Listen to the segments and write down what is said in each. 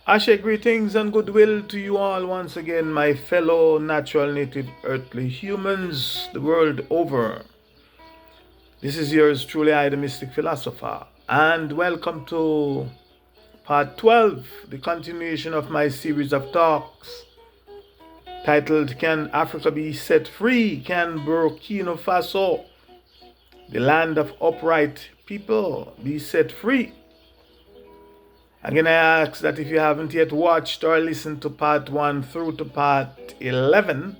Ashe, greetings and goodwill to you all once again, my fellow natural native earthly humans the world over. This is yours truly, I, the Mystic Philosopher, and welcome to part 12, the continuation of my series of talks titled Can Africa Be Set Free? Can Burkina Faso, the land of upright people, be set free? Again, I ask that if you haven't yet watched or listened to part 1 through to part 11,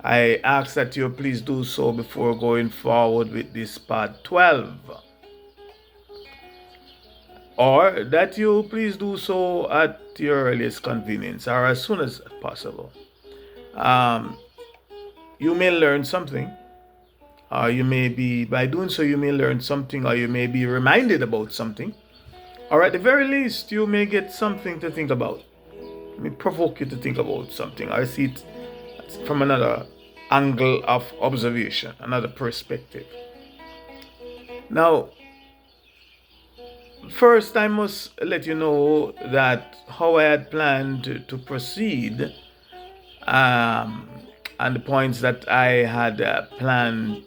I ask that you please do so before going forward with this part 12. Or that you please do so at your earliest convenience or as soon as possible. You may learn something, or you may be, by doing so, you may learn something, or you may be reminded about something. Or at the very least, you may get something to think about. It may provoke you to think about something, or see it from another angle of observation, another perspective. Now, first, I must let you know that how I had planned to proceed, and the points that I had planned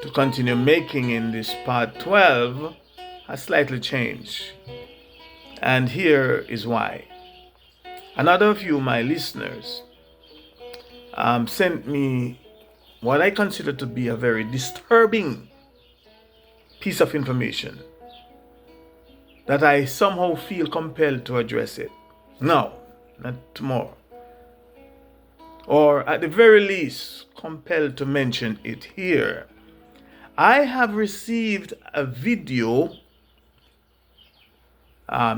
to continue making in this part 12 has slightly changed. And here is why. Another of you, my listeners, sent me what I consider to be a very disturbing piece of information that I somehow feel compelled to address it. No, not tomorrow. Or at the very least, compelled to mention it here. I have received a video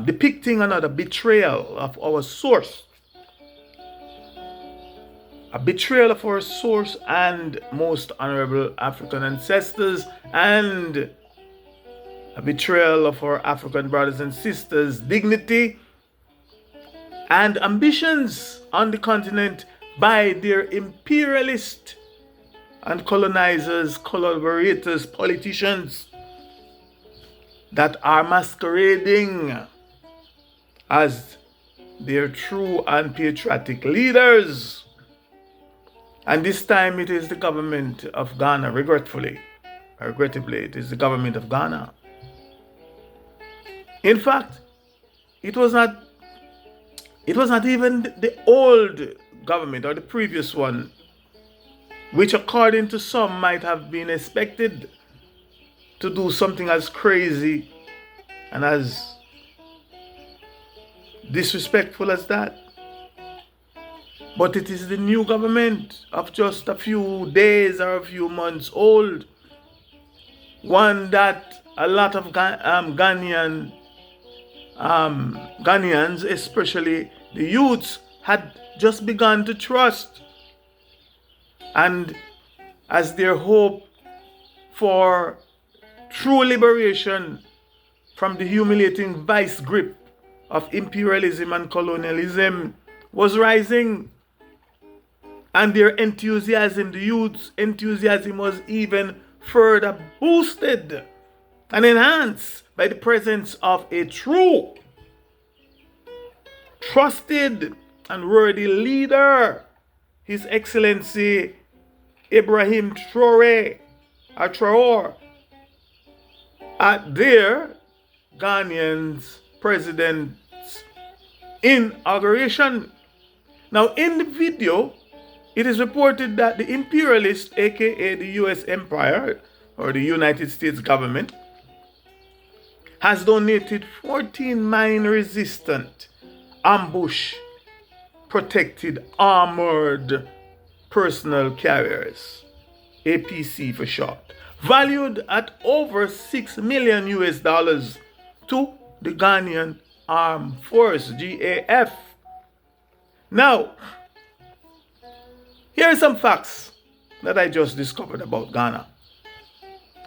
depicting another betrayal of our source. A betrayal of our source and most honorable African ancestors, and a betrayal of our African brothers and sisters' dignity and ambitions on the continent by their imperialist and colonizers, collaborators, politicians that are masquerading as their true and patriotic leaders. And this time it is the government of Ghana, regrettably, it is the government of Ghana. In fact, it was not even the old government or the previous one, which according to some might have been expected to do something as crazy and as disrespectful as that. But it is the new government of just a few days or a few months old, one that a lot of Ghanaians, especially the youths, had just begun to trust. And as their hope for true liberation from the humiliating vice grip of imperialism and colonialism was rising, and their enthusiasm, the youth's enthusiasm, was even further boosted and enhanced by the presence of a true, trusted, and worthy leader, His Excellency Ibrahim Traore, at their Ghanaian's president's inauguration. Now, in the video, it is reported that the imperialist, aka the US Empire or the United States government, has donated 14 mine-resistant, ambush-protected, armored personal carriers, APC for short, valued at over $6 million to the Ghanaian Armed Force, GAF. Now, here are some facts that I just discovered about Ghana.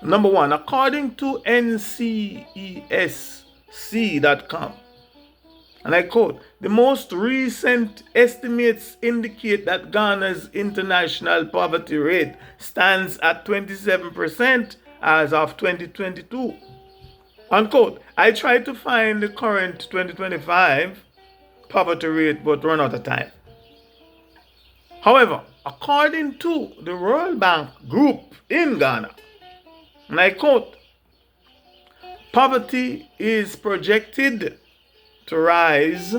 Number one, according to NCESC.com, and I quote, the most recent estimates indicate that Ghana's international poverty rate stands at 27% as of 2022. Unquote. I tried to find the current 2025 poverty rate but run out of time. However, according to the World Bank Group in Ghana, and I quote, poverty is projected to rise,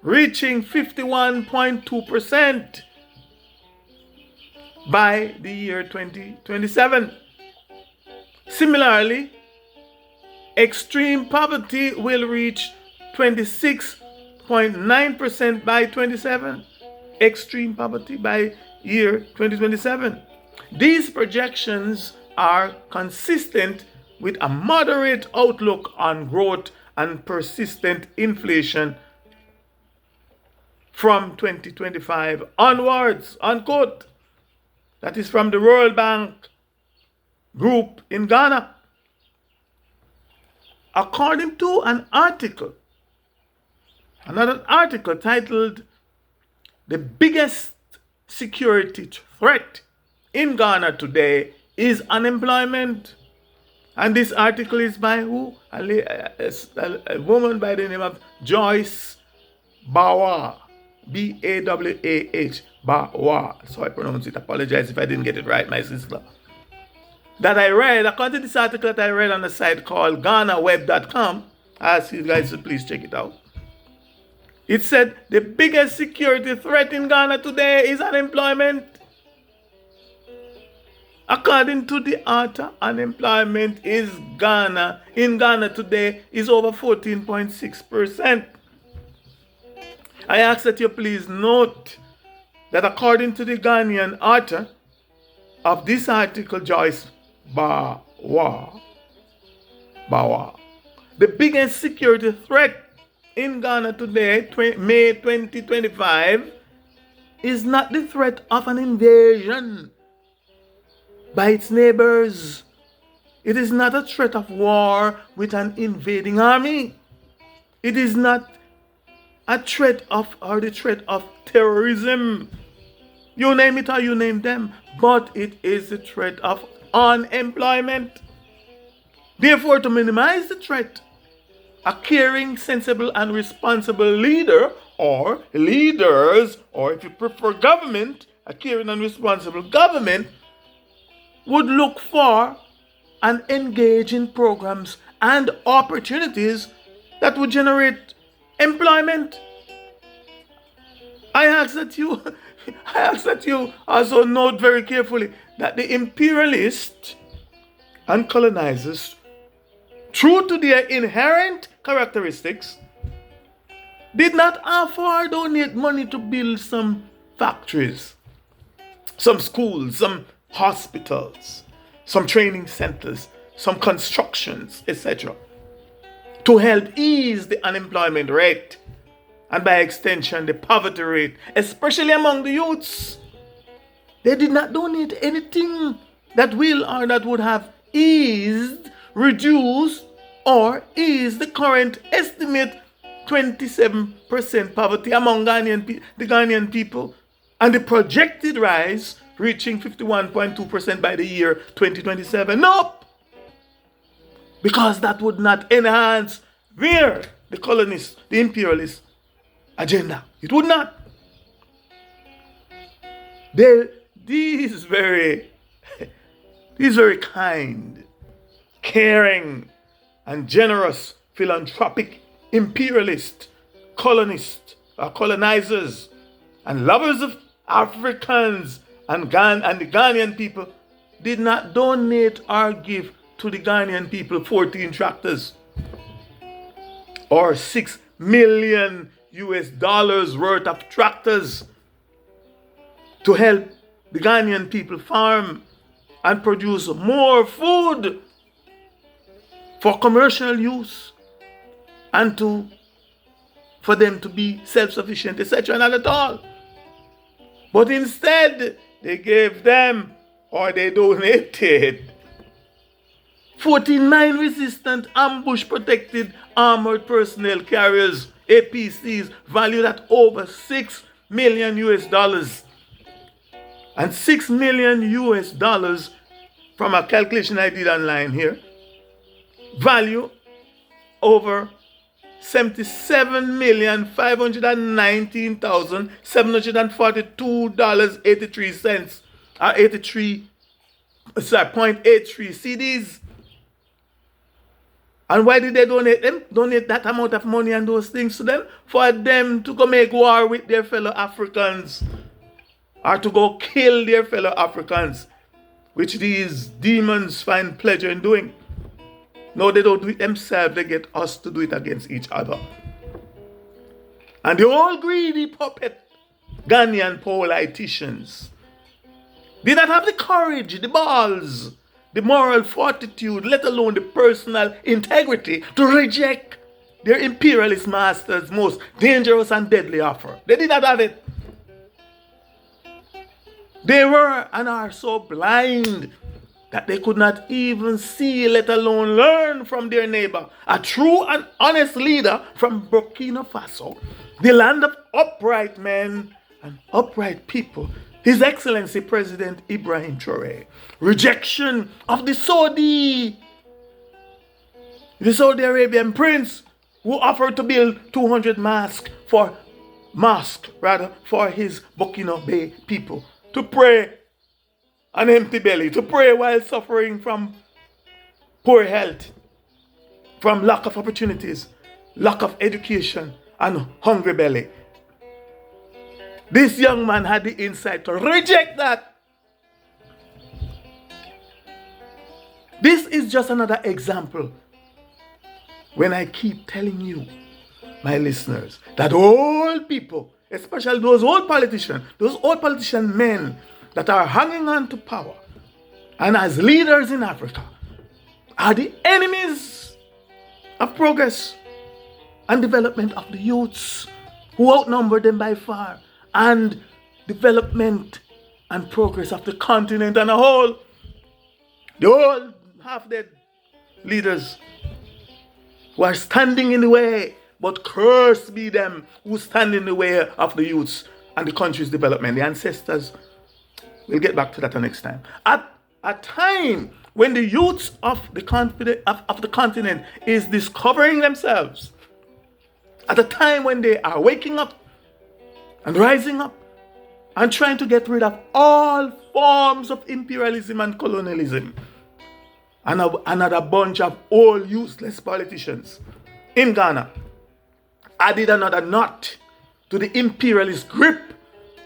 reaching 51.2% by the year 2027. Similarly, extreme poverty will reach 26.9% by 27. Extreme poverty by year 2027. These projections are consistent with a moderate outlook on growth and persistent inflation from 2025 onwards, unquote. That is from the World Bank Group in Ghana. According to another article titled "The Biggest Security Threat in Ghana Today is Unemployment." And this article is by who? A woman by the name of Joyce Bawah. Bawah. Bawah. So I pronounce it. Apologize if I didn't get it right, my sister. That I read, according to this article that I read on a site called GhanaWeb.com. I ask you guys to please check it out. It said the biggest security threat in Ghana today is unemployment. According to the author, unemployment in Ghana today is over 14.6%. I ask that you please note that according to the Ghanaian author of this article, Joyce Bawah, the biggest security threat in Ghana today, May 2025, is not the threat of an invasion by its neighbors. It is not a threat of war with an invading army. It is not a threat of the threat of terrorism. You name it or you name them, but it is the threat of unemployment. Therefore, to minimize the threat, a caring, sensible, and responsible leader or leaders, or if you prefer government, a caring and responsible government would look for and engage in programs and opportunities that would generate employment. I ask that you also note very carefully that the imperialists and colonizers, true to their inherent characteristics, did not offer or donate money to build some factories, some schools, some hospitals, some training centers, some constructions, etc., to help ease the unemployment rate and by extension the poverty rate, especially among the youths. They did not donate anything that will or that would have eased, reduced, or eased the current estimate 27% poverty among the Ghanaian people, and the projected rise reaching 51.2% by the year 2027. Nope! Because that would not enhance the colonists, the imperialist agenda. It would not. These very kind, caring, and generous philanthropic imperialist colonizers and lovers of Africans and the Ghanaian people did not donate or give to the Ghanaian people 14 tractors or $6 million worth of tractors to help the Ghanaian people farm and produce more food for commercial use and for them to be self-sufficient, etc. Not at all. But instead, they gave them, or they donated, 49 resistant ambush-protected armored personnel carriers, APCs, valued at over $6 million. And $6 million from a calculation I did online here, value over 77,519,742.83 or 0.83 CDs. And why did they donate them? Donate that amount of money and those things to them? For them to go make war with their fellow Africans. Or to go kill their fellow Africans. Which these demons find pleasure in doing. No, they don't do it themselves. They get us to do it against each other. And the old greedy puppet Ghanaian politicians did not have the courage, the balls, the moral fortitude, let alone the personal integrity to reject their imperialist master's most dangerous and deadly offer. They did not have it. They were and are so blind that they could not even see, let alone learn from their neighbor, a true and honest leader from Burkina Faso, the land of upright men and upright people, His Excellency President Ibrahim Traoré. Rejection of the Saudi Arabian prince who offered to build 200 mosques for his Burkina Faso people to pray an empty belly, to pray while suffering from poor health, from lack of opportunities, lack of education, and hungry belly. This young man had the insight to reject that. This is just another example when I keep telling you, my listeners, that all people, especially those old politician men that are hanging on to power and as leaders in Africa are the enemies of progress and development of the youths who outnumber them by far, and development and progress of the continent and a whole. The old half-dead leaders who are standing in the way, but cursed be them who stand in the way of the youths and the country's development. The ancestors, we'll get back to that next time. At a time when the youths of the continent is discovering themselves, at a time when they are waking up and rising up and trying to get rid of all forms of imperialism and colonialism, and another bunch of old useless politicians in Ghana added another knot to the imperialist grip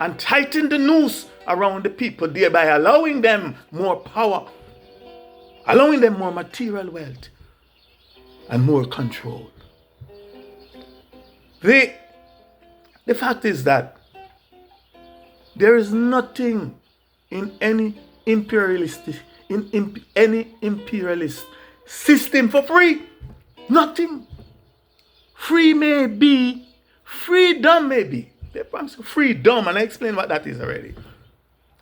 and tightened the noose around the people, thereby allowing them more power, allowing them more material wealth and more control. The fact is that there is nothing in any imperialist system for free. Nothing. Freedom may be. Freedom, and I explained what that is already.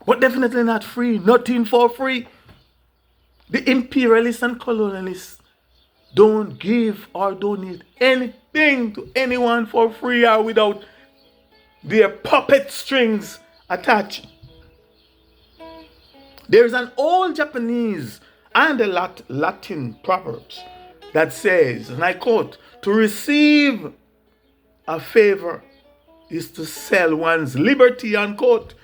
But definitely not free. Nothing for free. The imperialists and colonialists don't give or donate anything to anyone for free or without their puppet strings attached. There's an old Japanese and a Latin proverbs that says, and I quote, to receive a favor is to sell one's liberty, unquote.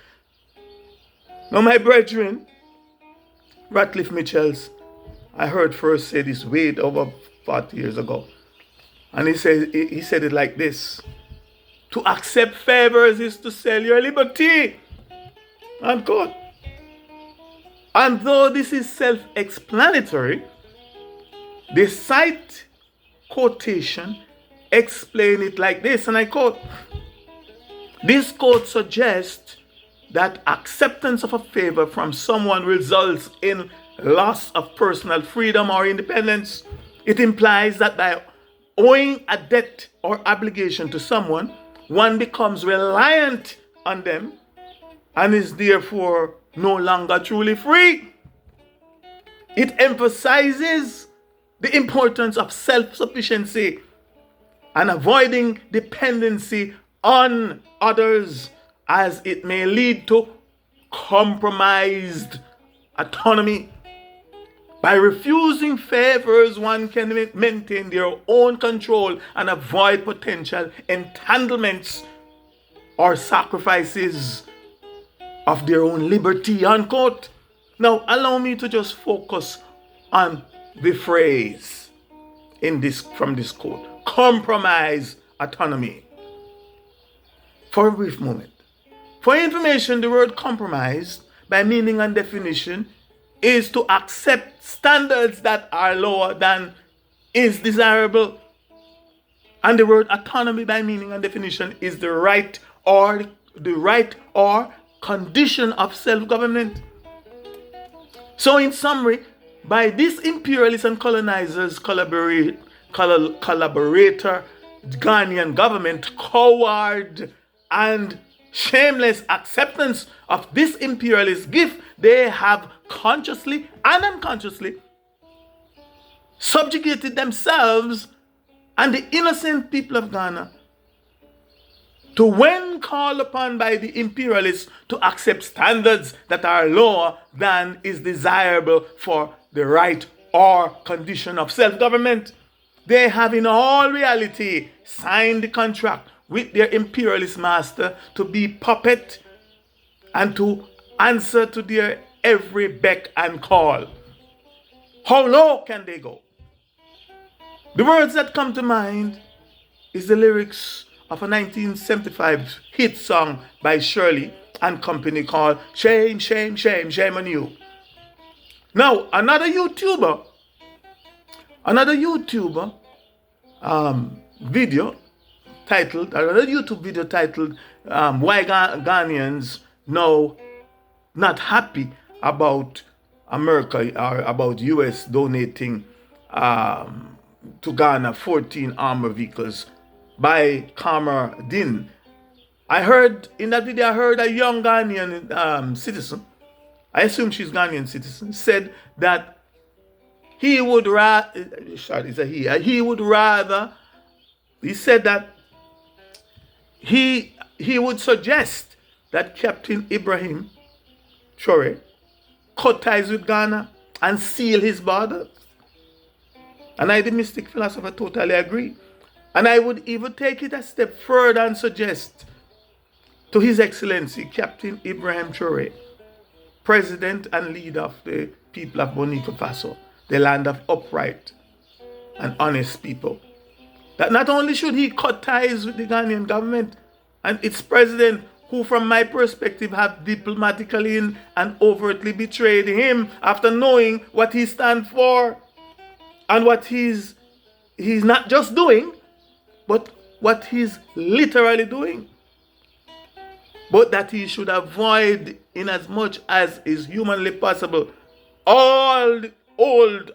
Now, my brethren, Ratcliffe Mitchells, I heard first say this way over 40 years ago. And he said it like this: to accept favors is to sell your liberty, unquote. And though this is self-explanatory, the cite quotation explain it like this, and I quote, this quote suggests that acceptance of a favor from someone results in loss of personal freedom or independence. It implies that by owing a debt or obligation to someone, one becomes reliant on them and is therefore no longer truly free. It emphasizes the importance of self-sufficiency and avoiding dependency on others, as it may lead to compromised autonomy. By refusing favors, one can maintain their own control and avoid potential entanglements or sacrifices of their own liberty, unquote. Now, allow me to just focus on the phrase from this quote: compromise autonomy, for a brief moment. For information, the word compromise, by meaning and definition, is to accept standards that are lower than is desirable. And the word autonomy, by meaning and definition, is the right or condition of self-government. So in summary, by this imperialist and colonizers collaborator Ghanaian government coward and shameless acceptance of this imperialist gift, they have consciously and unconsciously subjugated themselves and the innocent people of Ghana to, when called upon by the imperialists to accept standards that are lower than is desirable for the right or condition of self-government, they have in all reality signed the contract with their imperialist master to be puppet and to answer to their every beck and call. How low can they go? The words that come to mind is the lyrics of a 1975 hit song by Shirley and Company called Shame, Shame, Shame, Shame on You. Now, another YouTuber YouTube video titled Why Ghanaians Now Not Happy About America or about US donating to Ghana 14 armor vehicles by Kamar Din. In that video I heard a young Ghanaian citizen, I assume she's Ghanaian citizen, said that he would rather, he said that he would suggest that Captain Ibrahim Traore cut ties with Ghana and seal his border. And I, the Mystic Philosopher, totally agree. And I would even take it a step further and suggest to His Excellency Captain Ibrahim Traore, President and leader of the people of Burkina Faso, the land of upright and honest people, that not only should he cut ties with the Ghanaian government and its president, who from my perspective have diplomatically and overtly betrayed him after knowing what he stands for and what he's not just doing, but what he's literally doing. But that he should avoid, in as much as is humanly possible, all the old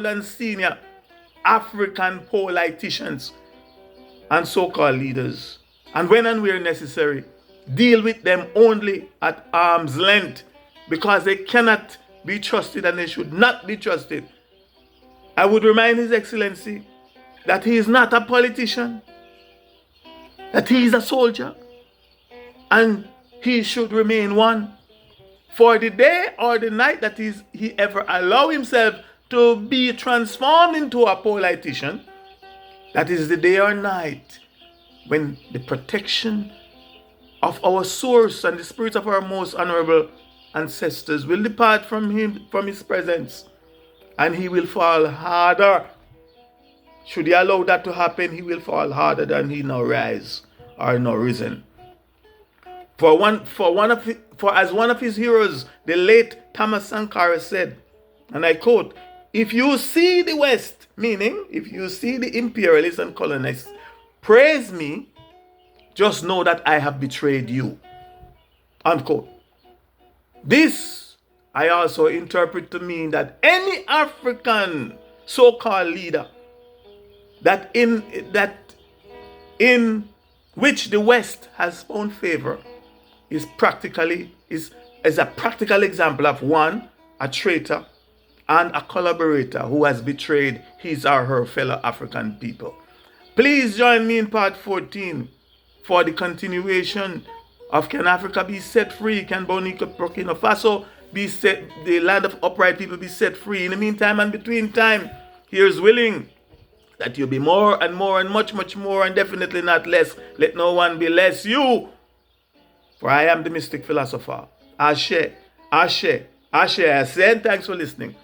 and senior African politicians and so-called leaders, and when and where necessary, deal with them only at arm's length, because they cannot be trusted and they should not be trusted. I would remind His Excellency that he is not a politician, that he is a soldier, and he should remain one. For the day or the night that he ever allow himself to be transformed into a politician, that is the day or night when the protection of our source and the spirits of our most honorable ancestors will depart from him, from his presence, and he will fall harder. Should he allow that to happen, he will fall harder than he now rise or now risen. For as one of his heroes, the late Thomas Sankara, said, and I quote, "If you see the West," meaning if you see the imperialists and colonists, "praise me, just know that I have betrayed you." Unquote. This I also interpret to mean that any African so-called leader that in which the West has found favor is a practical example of one, a traitor, and a collaborator who has betrayed his or her fellow African people. Please join me in part 14 for the continuation of Can Africa Be Set Free? Can Burkina Faso be set, the land of upright people be set free. In the meantime and between time, here's willing that you be more and more and much, much more, and definitely not less. Let no one be less you. For I am the mystic philosopher. Ashe, Ashe, Ashe. I said, thanks for listening.